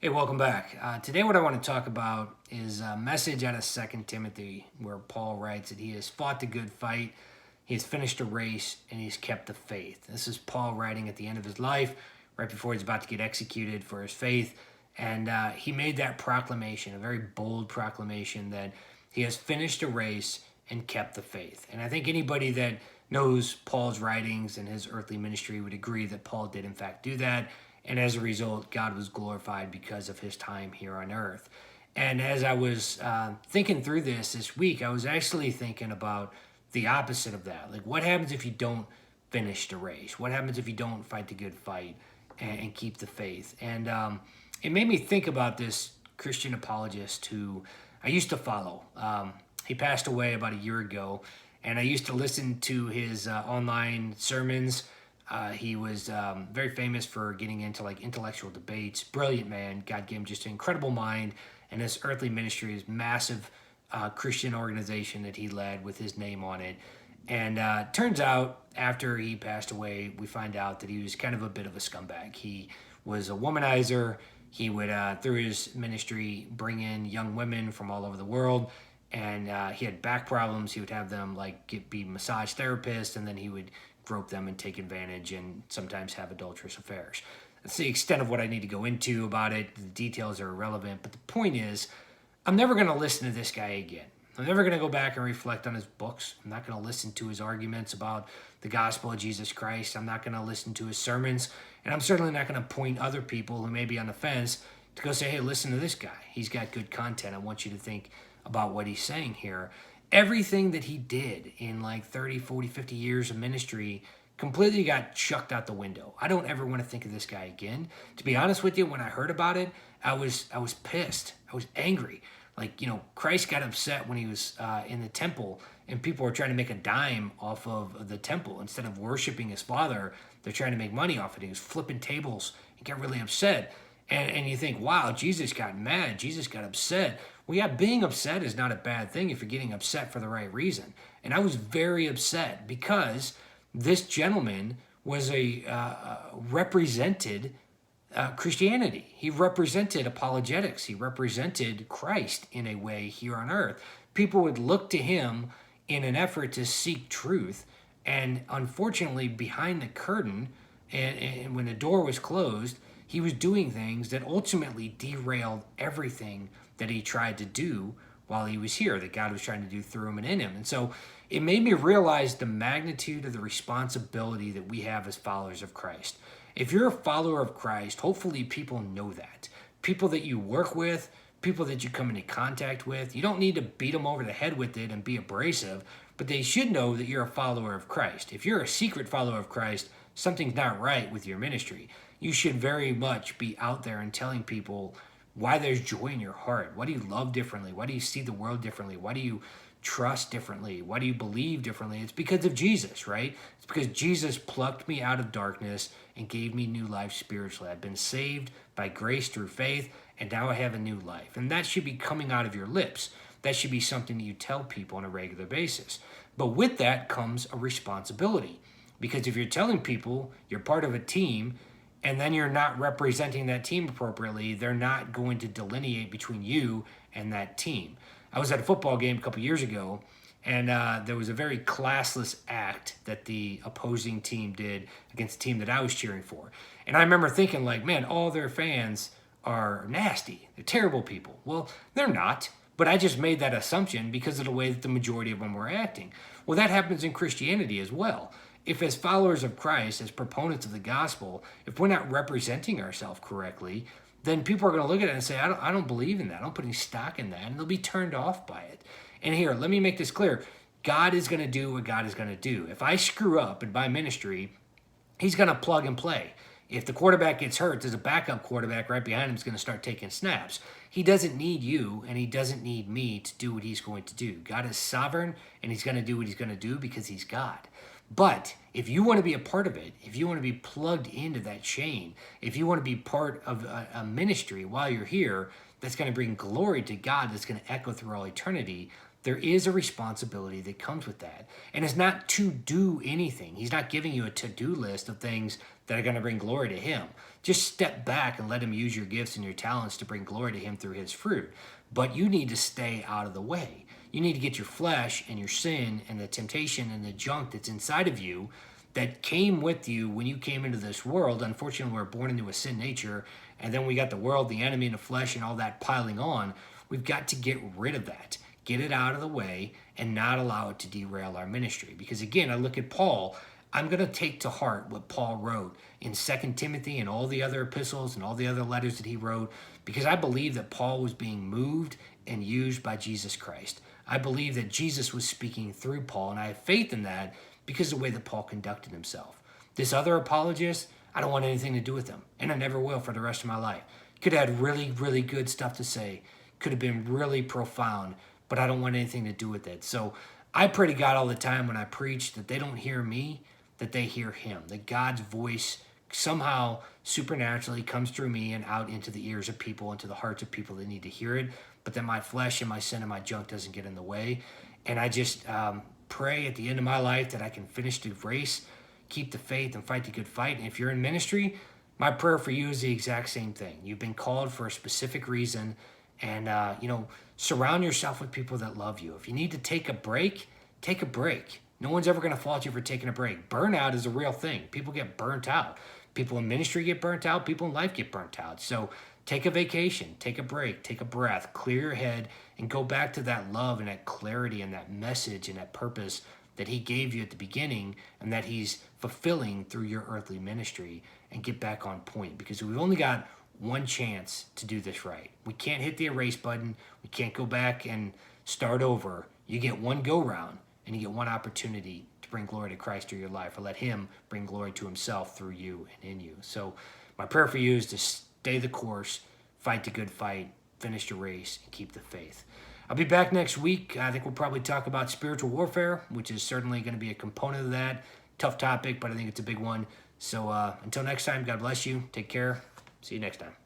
Hey, welcome back. Today what I want to talk about is a message out of Second Timothy where Paul writes that he has fought the good fight, he has finished a race, and he's kept the faith. This is Paul writing at the end of his life, right before he's about to get executed for his faith. And he made that proclamation, a very bold proclamation that he has finished a race and kept the faith. And I think anybody that knows Paul's writings and his earthly ministry would agree that Paul did in fact do that. And as a result, God was glorified because of his time here on earth. And as I was thinking through this week, I was actually thinking about the opposite of that. Like, what happens if you don't finish the race? What happens if you don't fight the good fight and keep the faith? And it made me think about this Christian apologist who I used to follow. He passed away about a year ago, and I used to listen to his online sermons. He was very famous for getting into like intellectual debates. Brilliant man. God gave him just an incredible mind, and his earthly ministry is massive Christian organization that he led with his name on it. And turns out after he passed away, we find out that he was kind of a bit of a scumbag. He was a womanizer. He would, through his ministry, bring in young women from all over the world. And he had back problems. He would have them be massage therapists, and then he would grope them and take advantage and sometimes have adulterous affairs. That's the extent of what I need to go into about it. The details are irrelevant, but the point is, I'm never going to listen to this guy again. I'm never going to go back and reflect on his books. I'm not going to listen to his arguments about the gospel of Jesus Christ. I'm not going to listen to his sermons, and I'm certainly not going to point other people who may be on the fence to go say, hey, listen to this guy. He's got good content. I want you to think about what he's saying here. Everything that he did in like 30, 40, 50 years of ministry completely got chucked out the window. I don't ever want to think of this guy again. To be honest with you, when I heard about it, I was pissed. I was angry. Christ got upset when he was in the temple and people were trying to make a dime off of the temple. Instead of worshiping his father, they're trying to make money off it. He was flipping tables and got really upset. And you think, wow, Jesus got mad. Jesus got upset. Well, yeah, being upset is not a bad thing if you're getting upset for the right reason. And I was very upset because this gentleman was represented Christianity. He represented apologetics. He represented Christ in a way here on earth. People would look to him in an effort to seek truth. And unfortunately, behind the curtain, and when the door was closed, he was doing things that ultimately derailed everything that he tried to do while he was here, that God was trying to do through him and in him. And so it made me realize the magnitude of the responsibility that we have as followers of Christ. If you're a follower of Christ, hopefully people know that. People that you work with, people that you come into contact with, you don't need to beat them over the head with it and be abrasive, but they should know that you're a follower of Christ. If you're a secret follower of Christ, something's not right with your ministry. You should very much be out there and telling people why there's joy in your heart. Why do you love differently? Why do you see the world differently? Why do you trust differently? Why do you believe differently? It's because of Jesus, right? It's because Jesus plucked me out of darkness and gave me new life spiritually. I've been saved by grace through faith, and now I have a new life. And that should be coming out of your lips. That should be something that you tell people on a regular basis. But with that comes a responsibility. Because if you're telling people you're part of a team and then you're not representing that team appropriately, they're not going to delineate between you and that team. I was at a football game a couple years ago, and there was a very classless act that the opposing team did against the team that I was cheering for. And I remember thinking, man, all their fans are nasty. They're terrible people. Well, they're not, but I just made that assumption because of the way that the majority of them were acting. Well, that happens in Christianity as well. If as followers of Christ, as proponents of the gospel, if we're not representing ourselves correctly, then people are going to look at it and say, I don't believe in that. I don't put any stock in that. And they'll be turned off by it. And here, let me make this clear. God is going to do what God is going to do. If I screw up in my ministry, he's going to plug and play. If the quarterback gets hurt, there's a backup quarterback right behind him who's going to start taking snaps. He doesn't need you, and he doesn't need me to do what he's going to do. God is sovereign, and he's going to do what he's going to do because he's God. But if you want to be a part of it, if you want to be plugged into that chain, if you want to be part of a ministry while you're here that's going to bring glory to God, that's going to echo through all eternity, there is a responsibility that comes with that. And it's not to do anything. He's not giving you a to-do list of things that are going to bring glory to him. Just step back and let him use your gifts and your talents to bring glory to him through his fruit. But you need to stay out of the way. You need to get your flesh and your sin and the temptation and the junk that's inside of you that came with you when you came into this world. Unfortunately, we're born into a sin nature, and then we got the world, the enemy, and the flesh, and all that piling on. We've got to get rid of that, get it out of the way, and not allow it to derail our ministry. Because again, I look at Paul, I'm going to take to heart what Paul wrote in 2 Timothy and all the other epistles and all the other letters that he wrote, because I believe that Paul was being moved and used by Jesus Christ. I believe that Jesus was speaking through Paul, and I have faith in that because of the way that Paul conducted himself. This other apologist, I don't want anything to do with him, and I never will for the rest of my life. Could have had really, really good stuff to say, could have been really profound, but I don't want anything to do with it. So I pray to God all the time when I preach that they don't hear me, that they hear him, that God's voice somehow supernaturally comes through me and out into the ears of people, into the hearts of people that need to hear it, but that my flesh and my sin and my junk doesn't get in the way. And I just pray at the end of my life that I can finish the race, keep the faith, and fight the good fight. And if you're in ministry, my prayer for you is the exact same thing. You've been called for a specific reason, and surround yourself with people that love you. If you need to take a break, take a break. No one's ever going to fault you for taking a break. Burnout is a real thing. People get burnt out. People in ministry get burnt out. People in life get burnt out. So take a vacation, take a break, take a breath, clear your head, and go back to that love and that clarity and that message and that purpose that he gave you at the beginning and that he's fulfilling through your earthly ministry, and get back on point, because we've only got one chance to do this right. We can't hit the erase button. We can't go back and start over. You get one go round, and you get one opportunity to bring glory to Christ through your life, or let him bring glory to himself through you and in you. So my prayer for you is to stay the course, fight the good fight, finish the race, and keep the faith. I'll be back next week. I think we'll probably talk about spiritual warfare, which is certainly going to be a component of that. Tough topic, but I think it's a big one. So until next time, God bless you. Take care. See you next time.